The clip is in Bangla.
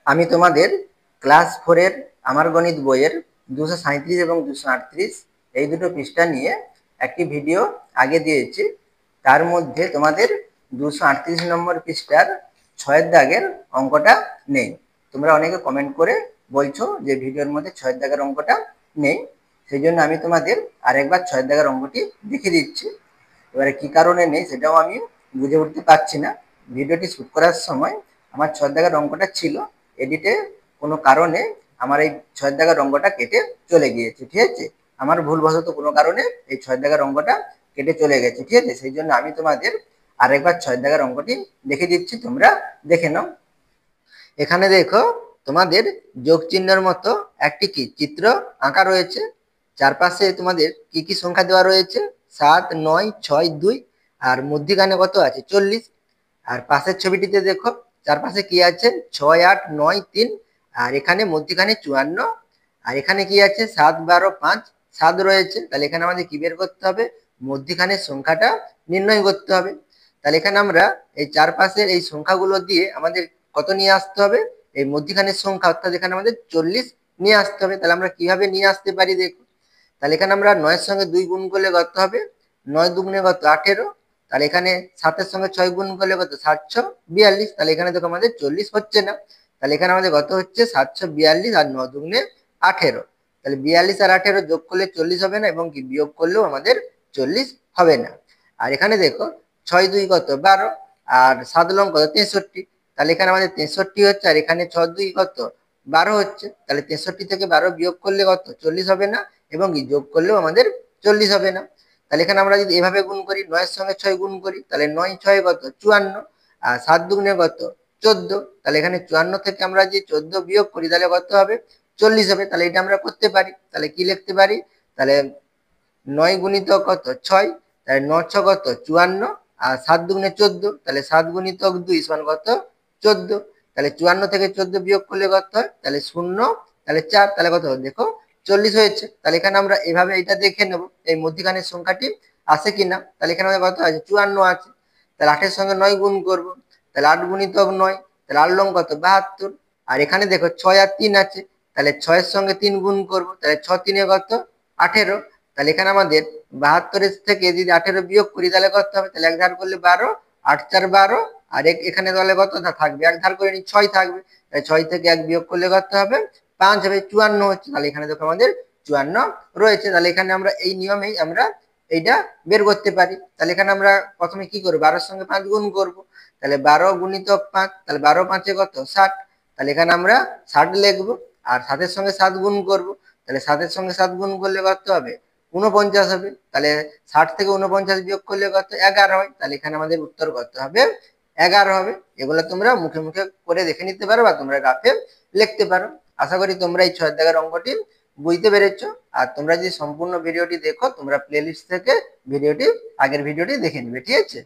আমি তোমাদের ক্লাস 4 এর আমার গণিত বইয়ের 237 এবং 238 এই দুটো পৃষ্ঠা নিয়ে একটি ভিডিও আগে দিয়েছি। তার মধ্যে তোমাদের 238 নম্বর পৃষ্ঠার 6 দাগের অঙ্কটা নেই। তোমরা অনেকে কমেন্ট করে বলছো যে ভিডিওর মধ্যে 6 দাগের অঙ্কটা নেই, সেই জন্য আমি তোমাদের আরেকবার 6 দাগের অঙ্কটি দেখিয়ে দিচ্ছি। এবারে কি কারণে নেই সেটাও আমি বুঝে উঠতে পারছি না। ভিডিওটি শুট করার সময় আমার 6 দাগের অঙ্কটা ছিল, এডিটে কোনো কারণে আমার এই 6 দাগের অঙ্কটা কেটে চলে গিয়েছে। ঠিক আছে, আমার ভুলবশত কোনো কারণে এই 6 দাগের অঙ্কটা কেটে চলে গেছে। ঠিক আছে, সেই জন্য আমি তোমাদের আরেকবার 6 দাগের অঙ্কটি দেখে দিচ্ছি, তোমরা দেখে নাও। এখানে দেখো তোমাদের যোগ চিহ্নের মতো একটি কি চিত্র আঁকা রয়েছে। চারপাশে তোমাদের কি কি সংখ্যা দেওয়া রয়েছে, 7, 9, 6, 2, আর মধ্যিখানে কত আছে 40। আর পাশের ছবিটিতে দেখো চারপাশে কি আছে 6, 8, 9, 3, আর এখানে মধ্যিখানে 54, আর এখানে কি আছে 7, 12, 5, 7 রয়েছে। তাহলে এখানে আমাদের কি বের করতে হবে, মধ্যিখানের সংখ্যাটা নির্ণয় করতে হবে। তাহলে এখানে আমরা এই চারপাশের এই সংখ্যাগুলো দিয়ে আমাদের কত নিয়ে আসতে হবে, এই মধ্যিখানের সংখ্যা, অর্থাৎ এখানে আমাদের 40 নিয়ে আসতে হবে। তাহলে আমরা কিভাবে নিয়ে আসতে পারি দেখো। তাহলে এখানে আমরা 9 এর সঙ্গে 2 গুণ করলে কত হবে, 9 দুগুণে কত 18। তাহলে এখানে 7 এর সঙ্গে 6 গুণ করলে কত 742। তাহলে এখানে দেখো আমাদের 40 হচ্ছে না। তাহলে এখানে আমাদের কত হচ্ছে 742, আর 9 দুগুণে 18। তাহলে 42 আর 18 যোগ করলে 40 হবে না, এবং কি বিয়োগ করলেও আমাদের 40 হবে না। আর এখানে দেখো 6 2 কত 12, আর 7 লং কত 63। তাহলে এখানে আমাদের 63 হচ্ছে, আর এখানে 6 2 কত 12 হচ্ছে। তাহলে 63 থেকে 12 বিয়োগ করলে কত 40 হবে না, এবং কি যোগ করলেও আমাদের 40 হবে না। তাহলে এখানে আমরা যদি এভাবে গুণ করি, 9 এর সঙ্গে 6 গুণ করি, তাহলে 9 6 কত 54, আর 7 দুগুণে কত 14। তাহলে এখানে 54 থেকে আমরা যে 14 বিয়োগ করি তাহলে কত হবে 40 হবে। তাহলে এটা আমরা করতে পারি। তাহলে কি লিখতে পারি, তাহলে 9 গুণিতক কত 6, তাহলে 9 6 কত 54, আর 7 দুগুণে 14, তাহলে 7 গুণিতক 2 সমান কত 14। তাহলে 54 থেকে 14 বিয়োগ করলে কত হয়, তাহলে 0, তাহলে 4, তাহলে কত দেখো 40 হয়েছে। তাহলে এখানে আমরা এভাবে এটা দেখে নেব এই মধ্যিখানের সংখ্যাটি আছে কিনা। তাহলে এখানে আমাদের কত আছে 54 আছে। তাহলে 8 এর সঙ্গে 9 গুণ করব, তাহলে 8 গুণিতক 9, তাহলে 8 লং কত 72। আর এখানে দেখো 6 আর 3 আছে, তাহলে 6 এর সঙ্গে 3 গুণ করব, তাহলে 6 3 কত 18। তাহলে এখানে আমাদের 72 থেকে যদি 18 বিয়োগ করি তাহলে কত হবে, তাহলে এক ধার করলে 12, 8 4 12, আর এখানে তাহলে কত থাকবে, এক ধার করে নি 6 থাকবে। তাহলে 6 থেকে 1 বিয়োগ করলে কত হবে 5 হবে, 54 হচ্ছে। তাহলে এখানে দেখো আমাদের 54 রয়েছে। তাহলে এখানে আমরা এই নিয়মেই আমরা এইটা বের করতে পারি। তাহলে এখানে আমরা প্রথমে কি করবো, 12 এর সঙ্গে 5 গুণ করব, তাহলে 12 গুণিতক 5, তাহলে 12 5 কত 60। তাহলে এখানে আমরা 60 লিখবো, আর 7 এর সঙ্গে 7 গুণ করব, তাহলে 7 এর সঙ্গে 7 গুণ করলে কত হবে 49 হবে। তাহলে 60 থেকে 49 বিয়োগ করলে কত 11 হয়। তাহলে এখানে আমাদের উত্তর কত হবে 11 হবে। এগুলো তোমরা মুখে মুখে করে দেখে নিতে পারো, বা তোমরা গ্রাফে লিখতে পারো। আশা করি তোমরা এই 6 দাগের অঙ্কটি বুঝতে পেরেছো। আর তোমরা যদি সম্পূর্ণ ভিডিওটি দেখো, তোমরা প্লেলিস্ট থেকে আগের ভিডিওটি দেখে নিবে। ঠিক আছে।